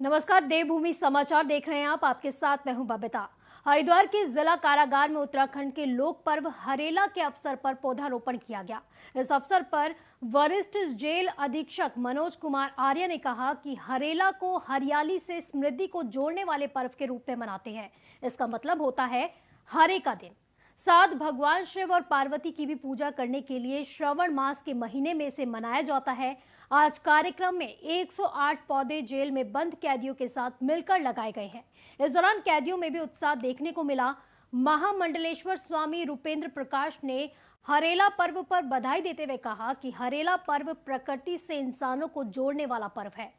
नमस्कार, देवभूमि समाचार देख रहे हैं आप। आपके साथ मैं हूं बबीता। हरिद्वार के जिला कारागार में उत्तराखंड के लोक पर्व हरेला के अवसर पर पौधारोपण किया गया। इस अवसर पर वरिष्ठ जेल अधीक्षक मनोज कुमार आर्य ने कहा कि हरेला को हरियाली से समृद्धि को जोड़ने वाले पर्व के रूप में मनाते हैं। इसका मतलब होता है हरे का दिन। साथ भगवान शिव और पार्वती की भी पूजा करने के लिए श्रावण मास के महीने में इसे मनाया जाता है। आज कार्यक्रम में 108 पौधे जेल में बंद कैदियों के साथ मिलकर लगाए गए हैं। इस दौरान कैदियों में भी उत्साह देखने को मिला। महामंडलेश्वर स्वामी रूपेंद्र प्रकाश ने हरेला पर्व पर बधाई देते हुए कहा कि हरेला पर्व प्रकृति से इंसानों को जोड़ने वाला पर्व है।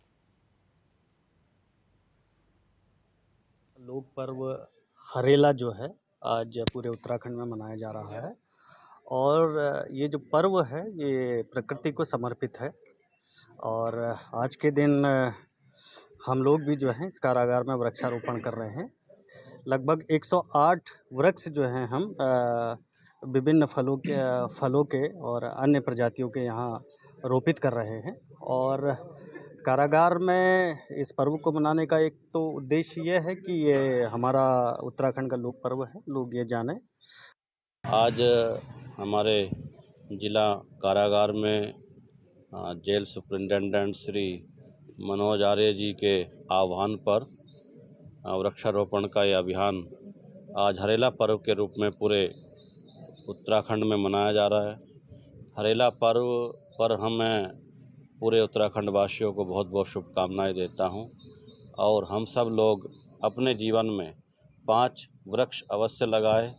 लोक पर्व हरेला जो है आज पूरे उत्तराखंड में मनाया जा रहा है और ये जो पर्व है ये प्रकृति को समर्पित है। और आज के दिन हम लोग भी जो हैं इस कारागार में वृक्षारोपण कर रहे हैं। लगभग 108 वृक्ष जो हैं हम विभिन्न फलों के और अन्य प्रजातियों के यहाँ रोपित कर रहे हैं। और कारागार में इस पर्व को मनाने का एक तो उद्देश्य ये है कि ये हमारा उत्तराखंड का लोक पर्व है, लोग ये जानें। आज हमारे जिला कारागार में जेल सुपरिटेंडेंट श्री मनोज आर्य जी के आह्वान पर वृक्षारोपण का यह अभियान आज हरेला पर्व के रूप में पूरे उत्तराखंड में मनाया जा रहा है। हरेला पर्व पर मैं पूरे उत्तराखंड वासियों को बहुत बहुत शुभकामनाएं देता हूं और हम सब लोग अपने जीवन में 5 वृक्ष अवश्य लगाएं।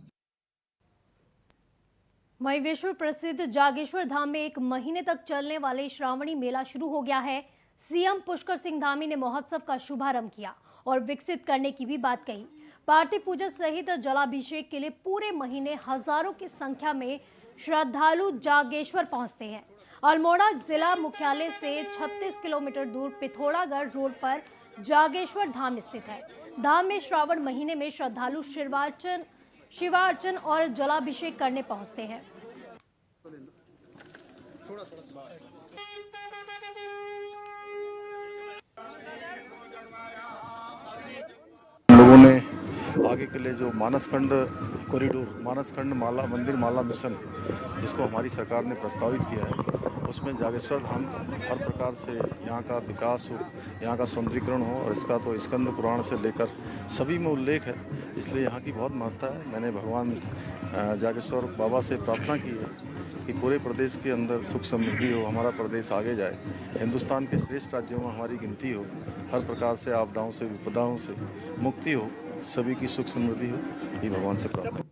वहीं विश्व प्रसिद्ध जागेश्वर धाम में 1 महीने तक चलने वाले श्रावणी मेला शुरू हो गया है। सीएम पुष्कर सिंह धामी ने महोत्सव का शुभारंभ किया और विकसित करने की भी बात कही। पार्थिव पूजा सहित जलाभिषेक के लिए पूरे महीने हजारों की संख्या में श्रद्धालु जागेश्वर पहुंचते हैं। अल्मोड़ा जिला मुख्यालय से 36 किलोमीटर दूर पिथौरागढ़ रोड पर जागेश्वर धाम स्थित है। धाम में श्रावण महीने में श्रद्धालु शिवार्चन और जलाभिषेक करने पहुंचते हैं। लोगों ने आगे के लिए जो मानसखंड कॉरिडोर, मानसखंड माला मंदिर माला मिशन जिसको हमारी सरकार ने प्रस्तावित किया है, उसमें जागेश्वर धाम हर प्रकार से यहाँ का विकास हो, यहाँ का सौंदर्यीकरण हो और इसका तो स्कंद पुराण से लेकर सभी में उल्लेख है, इसलिए यहाँ की बहुत महत्ता है। मैंने भगवान जागेश्वर बाबा से प्रार्थना की है कि पूरे प्रदेश के अंदर सुख समृद्धि हो, हमारा प्रदेश आगे जाए, हिंदुस्तान के श्रेष्ठ राज्यों में हमारी गिनती हो, हर प्रकार से आपदाओं से विपदाओं से मुक्ति हो, सभी की सुख समृद्धि हो, ये भगवान से प्रार्थना।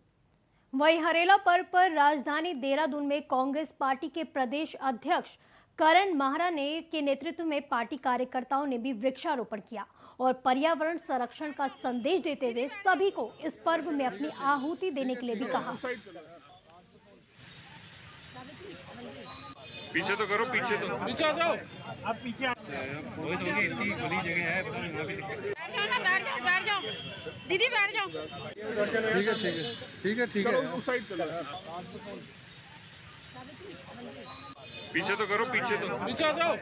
वहीं हरेला पर्व पर राजधानी देहरादून में कांग्रेस पार्टी के प्रदेश अध्यक्ष करण माहरा के नेतृत्व में पार्टी कार्यकर्ताओं ने भी वृक्षारोपण किया और पर्यावरण संरक्षण का संदेश देते हुए सभी को इस पर्व में अपनी आहुति देने के लिए भी कहा। पीछे तो करो, पीछे आ जाओ, आप पीछे आ इतनी खुली जगह है, बैठ जाओ दीदी, बैठ जाओ। ठीक है उस साइड चलो, पीछे तो करो, पीछे आ जाओ।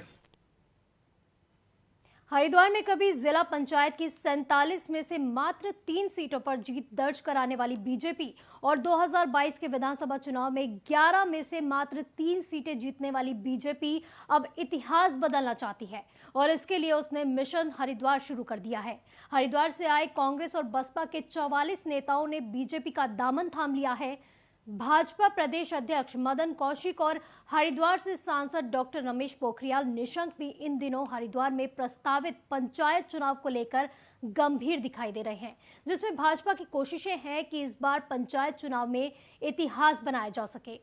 हरिद्वार में कभी जिला पंचायत की 47 में से मात्र 3 सीटों पर जीत दर्ज कराने वाली बीजेपी और 2022 के विधानसभा चुनाव में 11 में से मात्र 3 सीटें जीतने वाली बीजेपी अब इतिहास बदलना चाहती है और इसके लिए उसने मिशन हरिद्वार शुरू कर दिया है। हरिद्वार से आए कांग्रेस और बसपा के 44 नेताओं ने बीजेपी का दामन थाम लिया है। भाजपा प्रदेश अध्यक्ष मदन कौशिक और हरिद्वार से सांसद डॉक्टर रमेश पोखरियाल निशंक भी इन दिनों हरिद्वार में प्रस्तावित पंचायत चुनाव को लेकर गंभीर दिखाई दे रहे हैं, जिसमें भाजपा की कोशिशें हैं कि इस बार पंचायत चुनाव में इतिहास बनाया जा सके।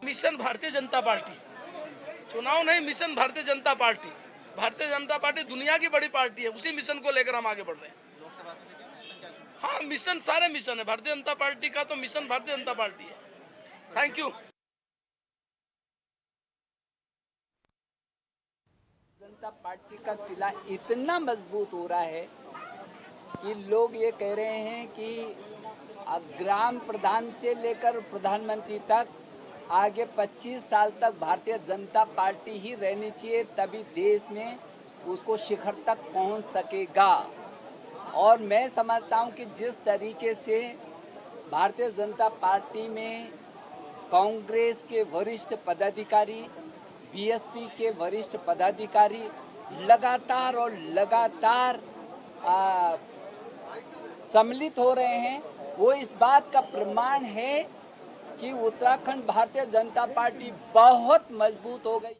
मिशन भारतीय जनता पार्टी, चुनाव नहीं, mission Bharatiya Janata party. Bharatiya Janata party दुनिया की बड़ी पार्टी है, उसी मिशन को लेकर हम आगे बढ़ रहे हैं। हाँ, मिशन सारे मिशन है भारतीय जनता पार्टी का, तो मिशन भारतीय जनता पार्टी है। Thank you. जनता पार्टी का किला इतना मजबूत हो रहा है कि लोग ये कह रहे हैं कि ग्राम प्रधान से लेकर प्रधानमंत्री तक आगे 25 साल तक भारतीय जनता पार्टी ही रहनी चाहिए, तभी देश में उसको शिखर तक पहुंच सकेगा। और मैं समझता हूं कि जिस तरीके से भारतीय जनता पार्टी में कांग्रेस के वरिष्ठ पदाधिकारी, बीएसपी के वरिष्ठ पदाधिकारी लगातार और लगातार सम्मिलित हो रहे हैं, वो इस बात का प्रमाण है कि उत्तराखंड भारतीय जनता पार्टी बहुत मजबूत हो गई।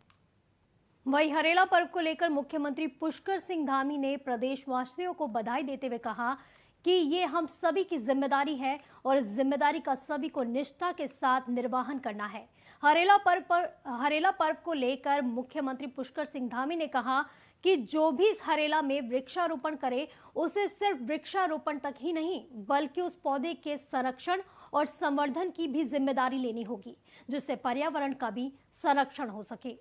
वहीं हरेला पर्व को लेकर मुख्यमंत्री पुष्कर सिंह धामी ने प्रदेशवासियों को बधाई देते हुए कहा कि ये हम सभी की जिम्मेदारी है और इस जिम्मेदारी का सभी को निष्ठा के साथ निर्वहन करना है। हरेला पर्व को लेकर मुख्यमंत्री पुष्कर सिंह धामी ने कहा कि जो भी इस हरेला में वृक्षारोपण करे उसे सिर्फ वृक्षारोपण तक ही नहीं बल्कि उस पौधे के संरक्षण और संवर्धन की भी जिम्मेदारी लेनी होगी, जिससे पर्यावरण का भी संरक्षण हो सके।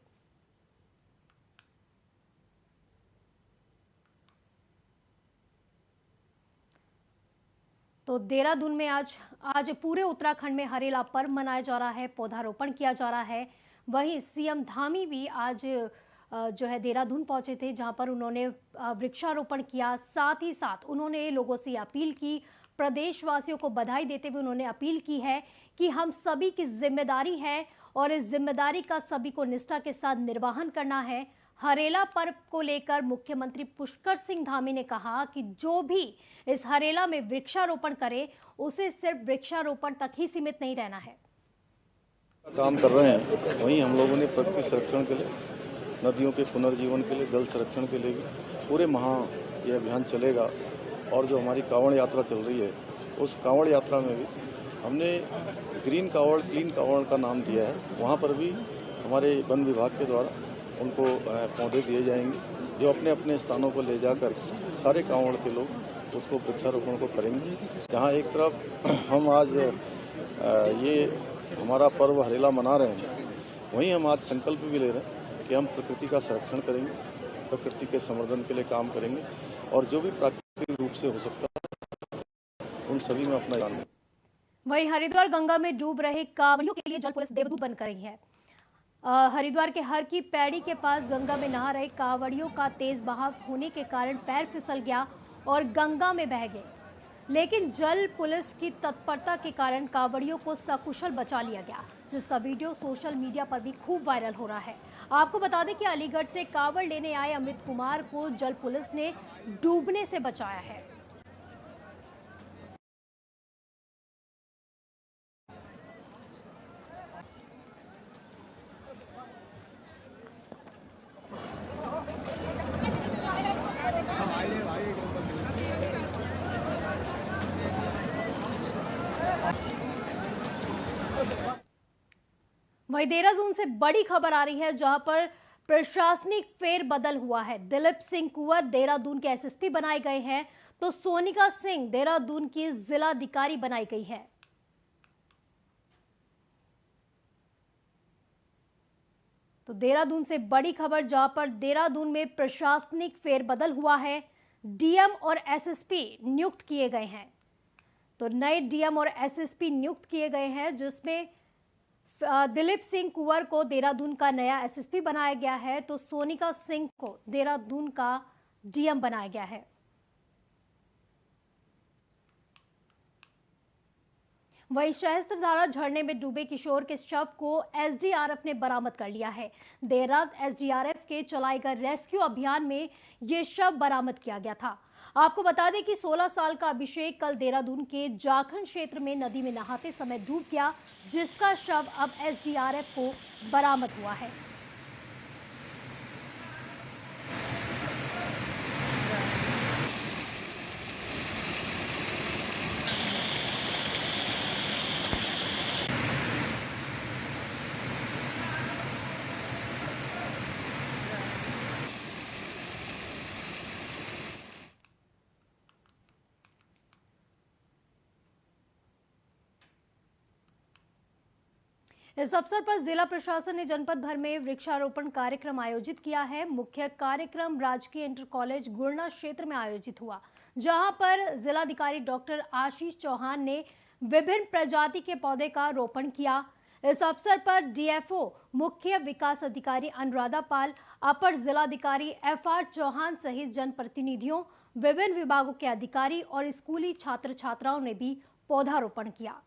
तो देहरादून में आज पूरे उत्तराखंड में हरेला पर्व मनाया जा रहा है, पौधारोपण किया जा रहा है। वहीं सीएम धामी भी आज जो है देहरादून पहुंचे थे, जहां पर उन्होंने वृक्षारोपण किया। साथ ही साथ उन्होंने लोगों से अपील की, प्रदेशवासियों को बधाई देते हुए उन्होंने अपील की है कि हम सभी की जिम्मेदारी है और इस जिम्मेदारी का सभी को निष्ठा के साथ निर्वहन करना है। हरेला पर्व को लेकर मुख्यमंत्री पुष्कर सिंह धामी ने कहा कि जो भी इस हरेला में वृक्षारोपण करे उसे सिर्फ वृक्षारोपण तक ही सीमित नहीं रहना है। काम कर रहे हैं, वहीं हम लोगों ने प्रकृति संरक्षण के लिए, नदियों के पुनर्जीवन के लिए, जल संरक्षण के लिए भी पूरे माह ये अभियान चलेगा। और जो हमारी कांवड़ यात्रा चल रही है, उस कांवड़ यात्रा में भी हमने ग्रीन कांवड़, क्लीन कांवड़ का नाम दिया है। वहाँ पर भी हमारे वन विभाग के द्वारा उनको पौधे दिए जाएंगे, जो अपने अपने स्थानों पर ले जाकर सारे कांवड़ के लोग उसको वृक्षारोपण को करेंगे। जहाँ एक तरफ हम आज ये हमारा पर्व हरेला मना रहे हैं, वहीं हम आज संकल्प भी ले रहे हैं कि हम प्रकृति का संरक्षण करेंगे, प्रकृति के संवर्धन के लिए काम करेंगे और जो भी प्राकृतिक रूप से हो सकता है उन सभी में अपना योगदान। वहीं हरिद्वार गंगा में डूब रहे कांवड़ियों के लिए जल पुलिस देवदूत बनकर रही है। हरिद्वार के हर की पैड़ी के पास गंगा में नहा रहे कांवड़ियों का तेज बहाव होने के कारण पैर फिसल गया और गंगा में बह गए, लेकिन जल पुलिस की तत्परता के कारण कांवड़ियों को सकुशल बचा लिया गया, जिसका वीडियो सोशल मीडिया पर भी खूब वायरल हो रहा है। आपको बता दें कि अलीगढ़ से कांवड़ लेने आए अमित कुमार को जल पुलिस ने डूबने से बचाया है। वहीं देहरादून से बड़ी खबर आ रही है, जहां पर प्रशासनिक फेरबदल हुआ है। दिलीप सिंह कुंवर देहरादून के एसएसपी बनाए गए हैं, तो सोनिका सिंह देहरादून की जिलाधिकारी बनाई गई है। तो देहरादून से बड़ी खबर, जहां पर देहरादून में प्रशासनिक फेरबदल हुआ है, डीएम और एसएसपी नियुक्त किए गए हैं। तो नए डीएम और एसएसपी नियुक्त किए गए हैं, जिसमें दिलीप सिंह कुंवर को देहरादून का नया एसएसपी बनाया गया है, तो सोनिका सिंह को देहरादून का डीएम बनाया गया है। वहीं सहस्त्रधारा झरने में डूबे किशोर के शव को एसडीआरएफ ने बरामद कर लिया है। देर रात एसडीआरएफ के चलाए गए रेस्क्यू अभियान में यह शव बरामद किया गया था। आपको बता दें कि 16 साल का अभिषेक कल देहरादून के जाखंड क्षेत्र में नदी में नहाते समय डूब गया, जिसका शव अब एसडीआरएफ को बरामद हुआ है। इस अवसर पर जिला प्रशासन ने जनपद भर में वृक्षारोपण कार्यक्रम आयोजित किया है। मुख्य कार्यक्रम राजकीय इंटर कॉलेज गुरना क्षेत्र में आयोजित हुआ, जहां पर जिलाधिकारी डॉक्टर आशीष चौहान ने विभिन्न प्रजाति के पौधे का रोपण किया। इस अवसर पर डीएफओ मुख्य विकास अधिकारी अनुराधा पाल, अपर जिलाधिकारी एफआर चौहान सहित जनप्रतिनिधियों, विभिन्न विभागों के अधिकारी और स्कूली छात्र छात्राओं ने भी पौधारोपण किया।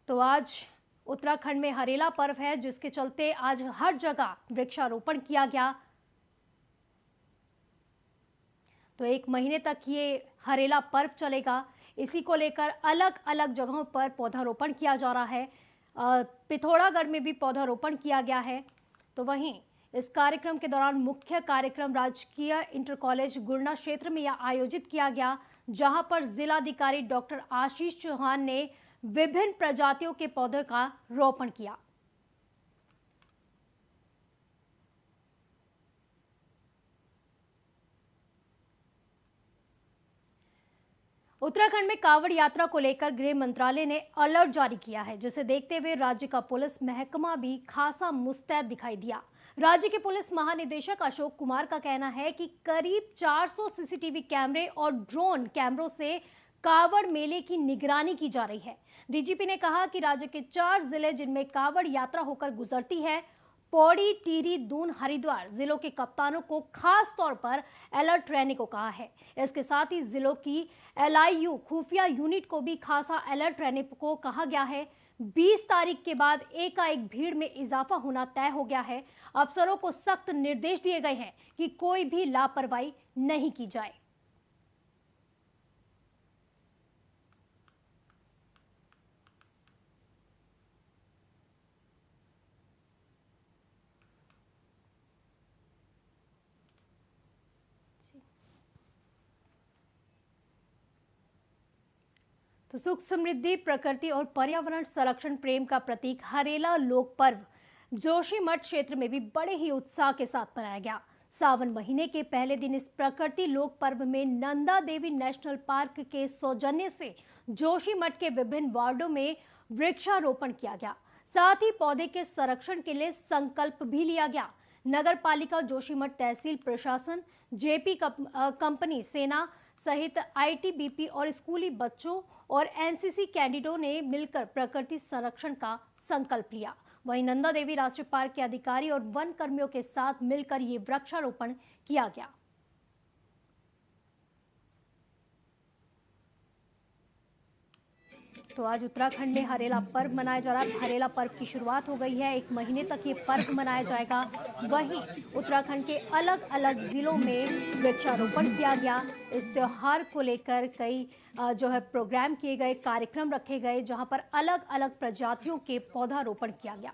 तो आज उत्तराखंड में हरेला पर्व है, जिसके चलते आज हर जगह वृक्षारोपण किया गया। तो 1 महीने तक ये हरेला पर्व चलेगा। इसी को लेकर अलग अलग जगहों पर पौधारोपण किया जा रहा है। पिथौरागढ़ में भी पौधारोपण किया गया है। तो वहीं इस कार्यक्रम के दौरान मुख्य कार्यक्रम राजकीय इंटर कॉलेज गुरना क्षेत्र में यह आयोजित किया गया, जहां पर जिलाधिकारी डॉक्टर आशीष चौहान ने विभिन्न प्रजातियों के पौधों का रोपण किया। उत्तराखंड में कांवड़ यात्रा को लेकर गृह मंत्रालय ने अलर्ट जारी किया है, जिसे देखते हुए राज्य का पुलिस महकमा भी खासा मुस्तैद दिखाई दिया। राज्य के पुलिस महानिदेशक अशोक कुमार का कहना है कि करीब 400 सीसीटीवी कैमरे और ड्रोन कैमरों से कांवड़ मेले की निगरानी की जा रही है। डीजीपी ने कहा कि राज्य के 4 जिले जिनमें कांवड़ यात्रा होकर गुजरती है, पौड़ी, टिहरी, दून, हरिद्वार जिलों के कप्तानों को खास तौर पर अलर्ट रहने को कहा है। इसके साथ ही जिलों की LIU खुफिया यूनिट को भी खासा अलर्ट रहने को कहा गया है। 20 तारीख के बाद एकाएक भीड़ में इजाफा होना तय हो गया है। अफसरों को सख्त निर्देश दिए गए हैं कि कोई भी लापरवाही नहीं की जाए। तो सुख समृद्धि, प्रकृति और पर्यावरण संरक्षण प्रेम का प्रतीक हरेला लोक पर्व जोशीमठ क्षेत्र में भी बड़े ही उत्साह के साथ मनाया गया। सावन महीने के पहले दिन इस प्रकृति लोक पर्व में नंदा देवी नेशनल पार्क के सौजन्य से जोशीमठ के विभिन्न वार्डों में वृक्षारोपण किया गया। साथ ही पौधे के संरक्षण के लिए संकल्प भी लिया गया। नगर पालिका, जोशीमठ तहसील प्रशासन, जेपी कंपनी, सेना सहित ITBP और स्कूली बच्चों और NCC कैडेटों ने मिलकर प्रकृति संरक्षण का संकल्प लिया। वहीं नंदा देवी राष्ट्रीय पार्क के अधिकारी और वन कर्मियों के साथ मिलकर ये वृक्षारोपण किया गया। तो आज उत्तराखंड में हरेला पर्व मनाया जा रहा है। हरेला पर्व की शुरुआत हो गई है। 1 महीने तक ये पर्व मनाया जाएगा। वहीं उत्तराखंड के अलग अलग जिलों में वृक्षारोपण किया गया। इस त्योहार को लेकर कई प्रोग्राम किए गए, कार्यक्रम रखे गए, जहां पर अलग अलग प्रजातियों के पौधारोपण किया गया।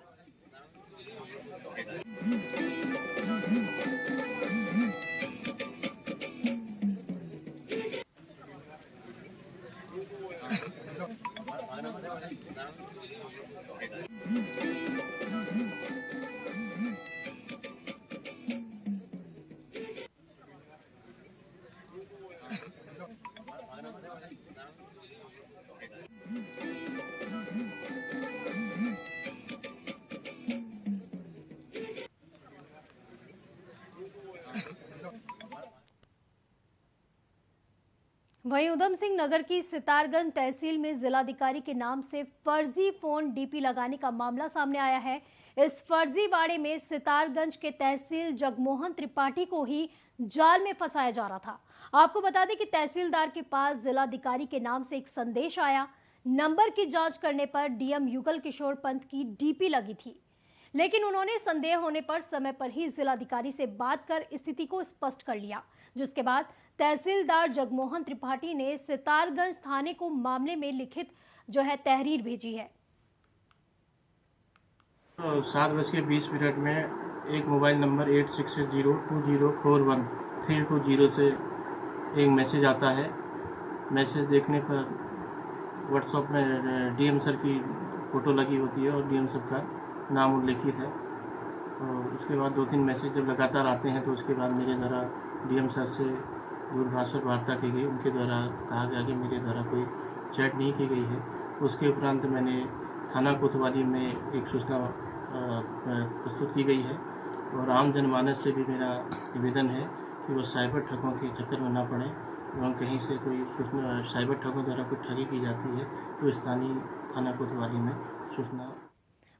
वहीं उधम सिंह नगर की सितारगंज तहसील में जिलाधिकारी के नाम से फर्जी फोन डीपी लगाने का मामला सामने आया है। इस फर्जीवाड़े में सितारगंज के तहसील जगमोहन त्रिपाठी को ही जाल में फंसाया जा रहा था। आपको बता दें कि तहसीलदार के पास जिलाधिकारी के नाम से एक संदेश आया। नंबर की जांच करने पर DM युगल किशोर पंत की डीपी लगी थी, लेकिन उन्होंने संदेह होने पर समय पर ही जिलाधिकारी से बात कर स्थिति को स्पष्ट कर लिया, जिसके बाद तहसीलदार जगमोहन त्रिपाठी ने सितारगंज थाने को मामले में लिखित तहरीर भेजी है। 7:20 में एक मोबाइल नंबर 86602041 से एक मैसेज आता है। मैसेज देखने पर व्हाट्सएप में DM सर की फ़ोटो लगी होती है और DM सर का नाम उल्लेखित है। और उसके बाद 2-3 मैसेज जब लगातार आते हैं तो उसके बाद मेरे द्वारा DM सर से दूरभाष पर वार्ता की गई। उनके द्वारा कहा गया कि मेरे द्वारा कोई चैट नहीं की गई है। उसके उपरांत मैंने थाना कोतवाली में एक सूचना प्रस्तुत की गई है और आम जनमानस से भी मेरा निवेदन है कि वो साइबर ठगों के चक्कर में ना पड़े एवं कहीं से कोई सूचना साइबर ठगों द्वारा कोई ठगी की जाती है तो स्थानीय थाना कोतवाली में सूचना।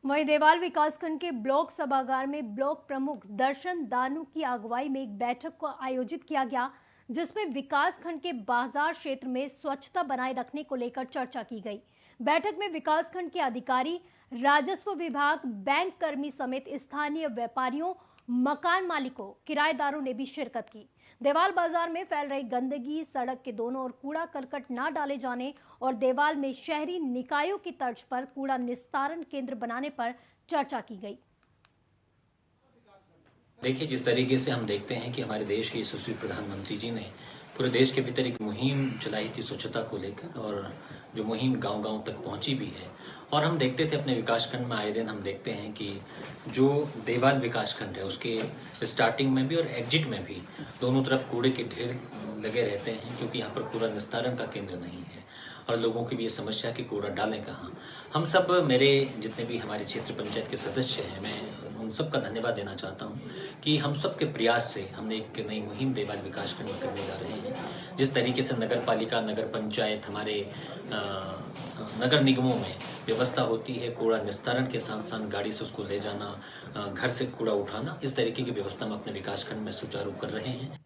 वहीं देवाल विकासखंड के ब्लॉक सभागार में ब्लॉक प्रमुख दर्शन दानू की अगुवाई में एक बैठक को आयोजित किया गया, जिसमें विकासखंड के बाजार क्षेत्र में स्वच्छता बनाए रखने को लेकर चर्चा की गई। बैठक में विकासखंड के अधिकारी, राजस्व विभाग, बैंक कर्मी समेत स्थानीय व्यापारियों, मकान मालिकों, किराएदारों ने भी शिरकत की। देवाल बाजार में फैल रही गंदगी, सड़क के दोनों ओर कूड़ा करकट न डाले जाने और देवाल में शहरी निकायों की तर्ज पर कूड़ा निस्तारण केंद्र बनाने पर चर्चा की गई। देखिए, जिस तरीके से हम देखते हैं कि हमारे देश के यशस्वी प्रधानमंत्री जी ने पूरे देश के भीतर एक मुहिम चलाई थी स्वच्छता को लेकर, और जो मुहिम गांव-गांव तक पहुंची भी है। और हम देखते थे अपने विकासखंड में आए दिन हम देखते हैं कि जो देवाल विकासखंड है उसके स्टार्टिंग में भी और एग्जिट में भी दोनों तरफ कूड़े के ढेर लगे रहते हैं, क्योंकि यहाँ पर कूड़ा निस्तारण का केंद्र नहीं है और लोगों की भी ये समस्या है कि कूड़ा डालें कहाँ। हम सब, मेरे जितने भी हमारे क्षेत्र पंचायत के सदस्य हैं, मैं उन सब का धन्यवाद देना चाहता हूँ कि हम सब के प्रयास से हमने एक नई मुहिम देवाल विकासखंड में करने जा रहे हैं। जिस तरीके से नगर पालिका, नगर पंचायत, हमारे नगर निगमों में व्यवस्था होती है कूड़ा निस्तारण के साथ साथ गाड़ी से उसको ले जाना, घर से कूड़ा उठाना, इस तरीके की व्यवस्था हम अपने विकासखंड में सुचारू कर रहे हैं।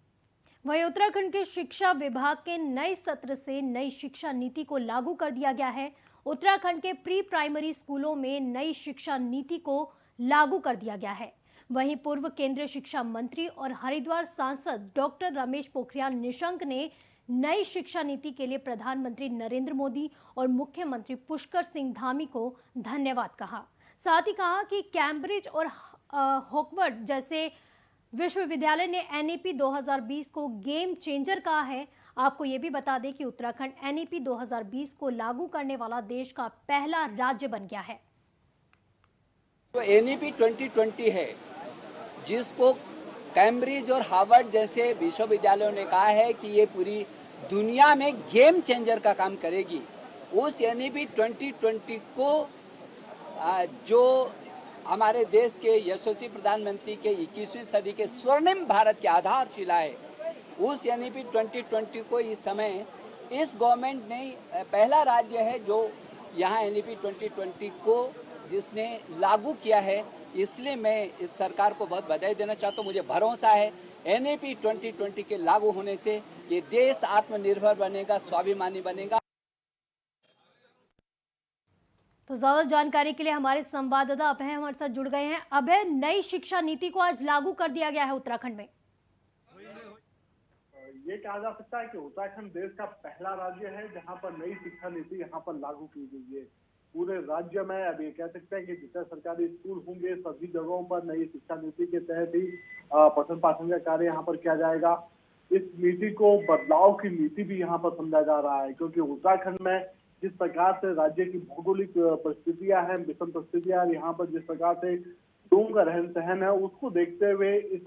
वहीं उत्तराखंड के शिक्षा विभाग के नए सत्र से नई शिक्षा नीति को लागू कर दिया गया है। उत्तराखंड के प्री प्राइमरी स्कूलों में नई शिक्षा नीति को लागू कर दिया गया है। वहीं पूर्व केंद्रीय शिक्षा मंत्री और हरिद्वार सांसद डॉक्टर रमेश पोखरियाल निशंक ने नई शिक्षा नीति के लिए प्रधानमंत्री नरेंद्र मोदी और मुख्यमंत्री पुष्कर सिंह धामी को धन्यवाद कहा। साथ ही कहा कि कैम्ब्रिज और हॉवर्ड जैसे विश्वविद्यालय ने एनईपी 2020 को गेम चेंजर कहा है। आपको ये भी बता दें कि उत्तराखंड एनईपी 2020 को लागू करने वाला देश का पहला राज्य बन गया है। तो एनईपी 2020 है, जिसको कैम्ब्रिज और हार्वर्ड जैसे विश्वविद्यालयों ने कहा है कि ये पूरी दुनिया में गेम चेंजर का काम करेगी। उस एनईपी 2020 को जो हमारे देश के यशस्वी प्रधानमंत्री के 21वीं सदी के स्वर्णिम भारत की आधारशिला है, उस एनईपी 2020 को इस समय इस गवर्नमेंट ने पहला राज्य है जो यहाँ एनईपी 2020 को जिसने लागू किया है। इसलिए मैं इस सरकार को बहुत बधाई देना चाहता हूँ। मुझे भरोसा है एनईपी 2020 के लागू होने से ये देश आत्मनिर्भर बनेगा, स्वाभिमानी बनेगा। तो ज्यादा जानकारी के लिए हमारे संवाददाता अभय हमारे साथ जुड़ गए हैं। अभय, नई शिक्षा नीति को आज लागू कर दिया गया है उत्तराखंड में। ये कहा जा सकता है कि उत्तराखंड देश का पहला राज्य है जहां पर नई शिक्षा नीति यहां पर लागू की गई है। पूरे राज्य में अब ये कह सकते हैं कि जितने सरकारी स्कूल होंगे सभी जगहों पर नई शिक्षा नीति के तहत ही पठन पाठन का कार्य यहाँ पर किया जाएगा। इस नीति को बदलाव की नीति भी यहाँ पर समझा जा रहा है, क्योंकि उत्तराखंड में जिस प्रकार से राज्य की भौगोलिक परिस्थितियां हैं, विषम परिस्थितियां, यहाँ पर जिस प्रकार से लोगों का रहन सहन है, उसको देखते हुए इस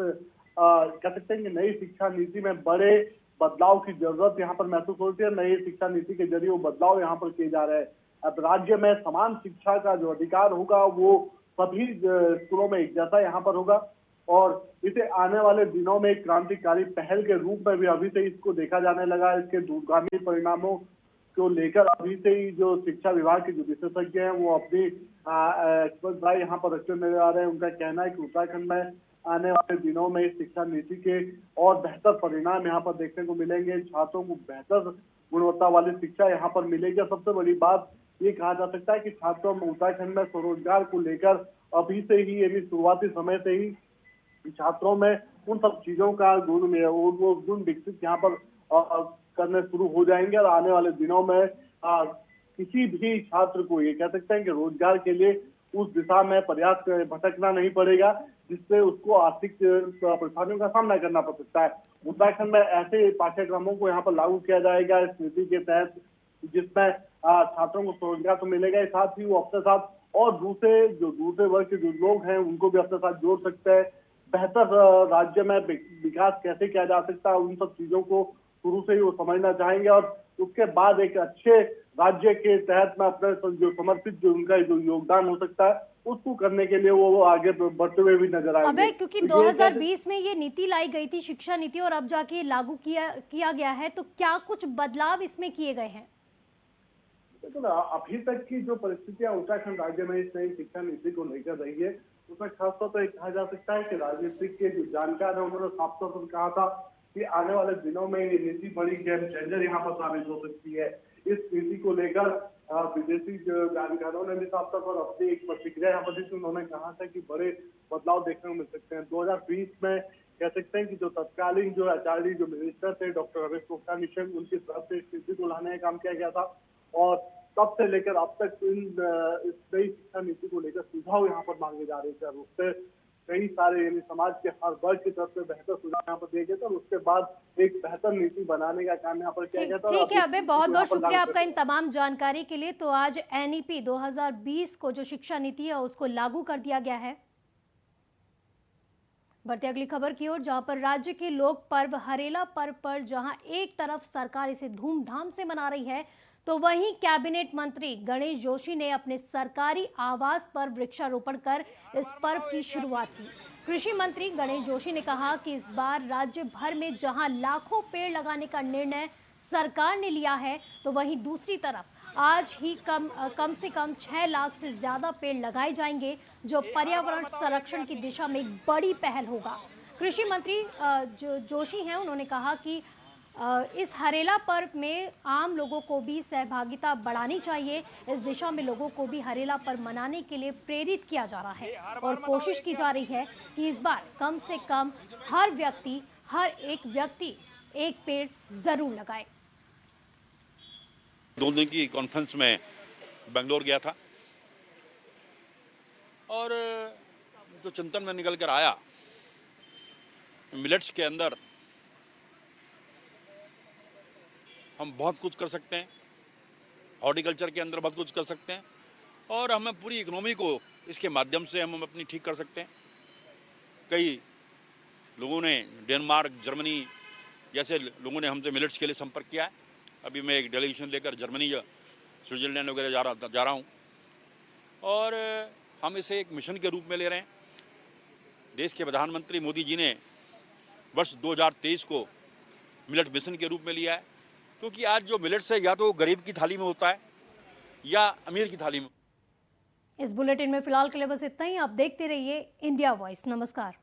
कह सकते हैं कि नई शिक्षा नीति में बड़े बदलाव की जरूरत यहाँ पर महसूस होती है। नई शिक्षा नीति के जरिए वो बदलाव यहाँ पर किए जा रहे हैं। अब राज्य में समान शिक्षा का जो अधिकार होगा वो सभी स्कूलों में एक जैसा यहाँ पर होगा, और इसे आने वाले दिनों में एक क्रांतिकारी पहल के रूप में भी अभी से इसको देखा जाने लगा। इसके दूरगामी परिणामों को लेकर अभी से ही जो शिक्षा विभाग के जो विशेषज्ञ हैं वो अपनी एक्सपर्ट राय यहाँ पर रखते नजर आ रहे हैं। उनका कहना है कि उत्तराखंड में आने वाले दिनों में इस शिक्षा नीति के और बेहतर परिणाम यहाँ पर देखने को मिलेंगे। छात्रों को बेहतर गुणवत्ता वाली शिक्षा यहाँ पर मिलेगी। सबसे बड़ी बात ये कहा जा सकता है कि छात्रों में उत्तराखंड में स्वरोजगार को लेकर अभी से ही यानी शुरुआती समय से ही छात्रों में उन सब चीजों का गुण विकसित यहाँ पर करने शुरू हो जाएंगे, और आने वाले दिनों में किसी भी छात्र को ये कह सकते हैं कि रोजगार के लिए उस दिशा में प्रयास भटकना नहीं पड़ेगा, जिससे उसको आर्थिक परेशानियों का सामना करना पड़ सकता है। उत्तराखंड में ऐसे पाठ्यक्रमों को यहाँ पर लागू किया जाएगा इस नीति के तहत, जिसमें छात्रों को स्वरोजगार तो मिलेगा, साथ ही वो अपने साथ और दूसरे वर्ग के जो लोग हैं उनको भी अपने साथ जोड़ सकते हैं। बेहतर राज्य में विकास कैसे किया जा सकता है, उन सब चीजों को शुरू से ही वो समझना चाहेंगे, और उसके बाद एक अच्छे राज्य के तहत में अपने जो समर्पित जो उनका जो योगदान हो सकता है उसको करने के लिए वो आगे बढ़ते हुए भी नजर आएंगे। अबे क्योंकि तो ये 2020 में ये नीति लाई गई थी, शिक्षा नीति, और अब जाके लागू किया गया है, तो क्या कुछ बदलाव इसमें किए गए हैं? देखो ना, अभी तक की जो परिस्थितियां उत्तराखंड राज्य में इस नई शिक्षा नीति को लेकर रही है, उसमें खासतौर पर कहा जा सकता है कि राजनीतिक के जो जानकार है उन्होंने साफ तौर पर कहा था कि आने वाले दिनों में ये नीति बड़ी गेम चेंजर यहाँ पर साबित हो सकती है। इस नीति को लेकर विदेशी जो जानकारों ने भी साफ तौर पर अपनी एक प्रतिक्रिया यहाँ पर दी थी। उन्होंने कहा था कि बड़े बदलाव देखने को मिल सकते हैं। 2020 में कह सकते हैं कि जो तत्कालीन जो आचार्य जो मिनिस्टर थे डॉक्टर रमेश पोखरियाल निशंक, उनकी तरफ से इस नीति को लाने का काम किया गया था, और तब से लेकर अब तक इस नई शिक्षा नीति को लेकर सुझाव यहाँ पर मांगे जा रहे थे। और उससे कई सारे यानी समाज के हर वर्ग की तरफ से बेहतर सुझाव यहाँ पर दिए गए थे, और उसके बाद एक बेहतर नीति बनाने का काम यहाँ पर किया गया था। ठीक है अबे, बहुत बहुत शुक्रिया आपका इन तमाम जानकारी के लिए। तो आज एनईपी 2020 को जो शिक्षा नीति है उसको लागू कर दिया गया है। बढ़ते अगली खबर की ओर, जहां पर राज्य के लोक पर्व हरेला पर्व पर जहां एक तरफ सरकार इसे धूमधाम से मना रही है, तो वहीं कैबिनेट मंत्री गणेश जोशी ने अपने सरकारी आवास पर वृक्षारोपण कर इस पर्व की शुरुआत की। कृषि मंत्री गणेश जोशी ने कहा कि इस बार राज्य भर में जहां लाखों पेड़ लगाने का निर्णय सरकार ने लिया है, तो वहीं दूसरी तरफ आज ही कम से कम 6 लाख से ज्यादा पेड़ लगाए जाएंगे, जो पर्यावरण संरक्षण की दिशा में एक बड़ी पहल होगा। कृषि मंत्री जो जोशी हैं, उन्होंने कहा कि इस हरेला पर्व में आम लोगों को भी सहभागिता बढ़ानी चाहिए। इस दिशा में लोगों को भी हरेला पर्व मनाने के लिए प्रेरित किया जा रहा है, और कोशिश की जा रही है कि इस बार कम से कम हर एक व्यक्ति एक पेड़ जरूर लगाए। 2 दिन की कॉन्फ्रेंस में बेंगलोर गया था, और जो चिंतन में निकल कर आया, मिलेट्स के अंदर हम बहुत कुछ कर सकते हैं, हॉर्टिकल्चर के अंदर बहुत कुछ कर सकते हैं, और हमें पूरी इकोनॉमी को इसके माध्यम से हम अपनी ठीक कर सकते हैं। कई लोगों ने डेनमार्क, जर्मनी जैसे लोगों ने हमसे मिलेट्स के लिए संपर्क किया है। अभी मैं एक डेलीगेशन लेकर जर्मनी या स्विट्जरलैंड वगैरह जा रहा हूँ, और हम इसे एक मिशन के रूप में ले रहे हैं। देश के प्रधानमंत्री मोदी जी ने वर्ष 2023 को मिलेट मिशन के रूप में लिया है, क्योंकि आज जो मिलेट्स है या तो गरीब की थाली में होता है या अमीर की थाली में। इस बुलेटिन में फिलहाल के लिए बस इतना ही। आप देखते रहिए इंडिया वॉइस। नमस्कार।